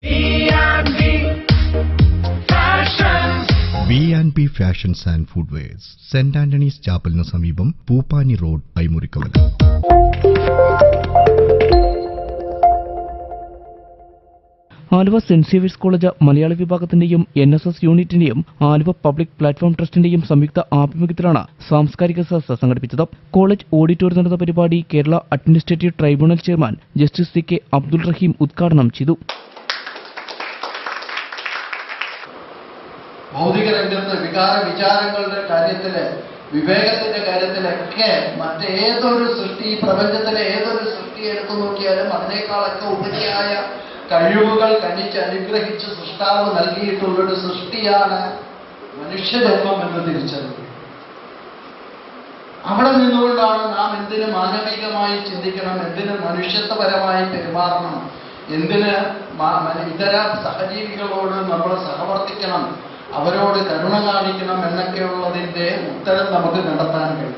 V&B Fashions and Footwears, St. Anthony's Chapel സമീപം Pooppani road Aimurikkavala. Aluva saint Xavier's college മലയാള വിഭാഗത്തിന്റെയും NSS യൂണിറ്റിന്റെയും ആലുവ പബ്ലിക് പ്ലാറ്റ്ഫോം ട്രസ്റ്റിന്റെയും സംയുക്ത ആഭിമുഖ്യത്തിലാണ് സാംസ്കാരിക സദസ്സ് സംഘടിപ്പിച്ചത്. കോളേജ് ഓഡിറ്റോറിയത്തിൽ നടന്ന പരിപാടി Kerala administrative tribunal chairman justice CK Abdul Rahim ഉദ്ഘാടനം ചെയ്തു. ഭൗതിക രംഗത്ത് വിചാരങ്ങളുടെ കാര്യത്തില്, വിവേകത്തിന്റെ കാര്യത്തിലൊക്കെ മറ്റേതൊരു സൃഷ്ടി, പ്രപഞ്ചത്തിലെ ഏതൊരു സൃഷ്ടി എടുത്തു നോക്കിയാലും അതിനേക്കാളൊക്കെ ഉപരിയായ കഴിവുകൾ കനിച്ച് അനുഗ്രഹിച്ച് സൃഷ്ടാവ് നൽകിയിട്ടുള്ളൊരു സൃഷ്ടിയാണ് മനുഷ്യജന്മം എന്ന് തിരിച്ചറിവ്. അവിടെ നിന്നുകൊണ്ടാണ് നാം എന്തിന് മാനവികമായി ചിന്തിക്കണം, എന്തിന് മനുഷ്യത്വപരമായി പെരുമാറണം, എന്തിന് ഇതര സഹജീവികളോട് നമ്മൾ സഹവർത്തിക്കണം, അവരോട് കരുണ കാണിക്കണം എന്നൊക്കെയുള്ളതിൻ്റെ ഉത്തരം നമുക്ക് കണ്ടെത്താൻ കഴിയും.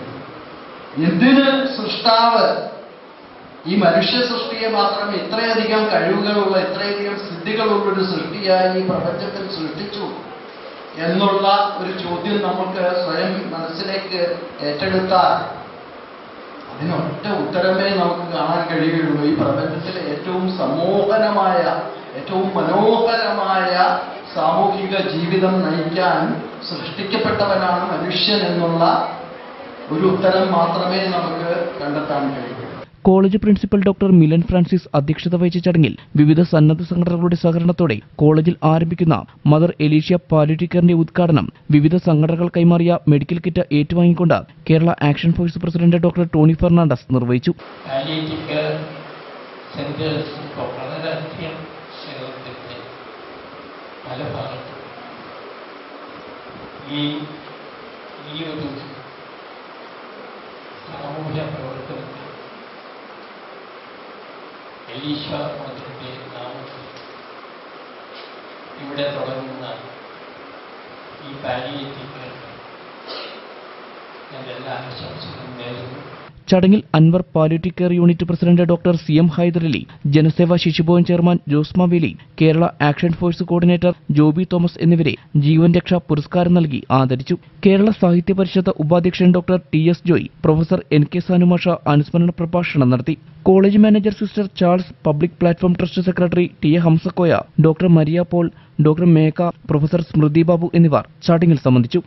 എന്തിന് സൃഷ്ടാവ് ഈ മനുഷ്യ സൃഷ്ടിയെ മാത്രം ഇത്രയധികം കഴിവുകളുള്ള, ഇത്രയധികം സിദ്ധികളുള്ളൊരു സൃഷ്ടിയായി ഈ പ്രപഞ്ചത്തിൽ സൃഷ്ടിച്ചു എന്നുള്ള ഒരു ചോദ്യം നമുക്ക് സ്വയം മനസ്സിലേക്ക് ഏറ്റെടുത്താൽ അതിനൊറ്റ ഉത്തരമേ നമുക്ക് കാണാൻ കഴിയുകയുള്ളൂ. ഈ പ്രപഞ്ചത്തിലെ ഏറ്റവും സമോഹനമായ, ഏറ്റവും മനോഹരമായ സാമൂഹിക ജീവിതം നയിക്കാൻ സൃഷ്ടിക്കപ്പെട്ടവനാണ് മനുഷ്യൻ എന്നുള്ള ഒരു ഉത്തരം മാത്രമേ നമുക്ക് കണ്ടെത്താൻ കഴിയൂ. College principal doctor Milan Francis അധ്യക്ഷത വഹിച്ച ചടങ്ങിൽ വിവിധ സന്നദ്ധ സംഘടനകളുടെ സഹകരണത്തോടെ കോളേജിൽ ആരംഭിക്കുന്ന മദർ എലീഷ്യ പാലിയേറ്റീവ് കെയറിന്റെ ഉദ്ഘാടനം, വിവിധ സംഘടനകൾ കൈമാറിയ മെഡിക്കൽ കിറ്റ് ഏറ്റുവാങ്ങിക്കൊണ്ട് Kerala action force president doctor Tony Fernandez നിർവഹിച്ചു. ഈ ഒരു സാമൂഹ്യ പ്രവർത്തനത്തിൽ എലീഷ്യ മദറിന്റെ നാമത്തിൽ ഇവിടെ തുടങ്ങുന്ന ഈ പാലിയേറ്റീവ് കെയർ ഞാൻ എല്ലാ ആശംസകളും നേരുന്നു. ചടങ്ങിൽ Anwar palliative care unit president doctor CM Hydarali, Janaseva Shishubhavan chairman Josma Veli, Kerala action force coordinator Joby Thomas എന്നിവരെ ജീവൻ രക്ഷാ പുരസ്കാരം നൽകി ആദരിച്ചു. കേരള സാഹിത്യ പരിഷത്ത് ഉപാധ്യക്ഷൻ doctor TS Joy, professor NK സാനുമാഷ അനുസ്മരണ പ്രഭാഷണം നടത്തി. College manager sister Charles, public platform trust secretary TA Hamsakoya, doctor Maria Paul, doctor Megha, professor Smriti Babu എന്നിവർ ചടങ്ങിൽ സംബന്ധിച്ചു.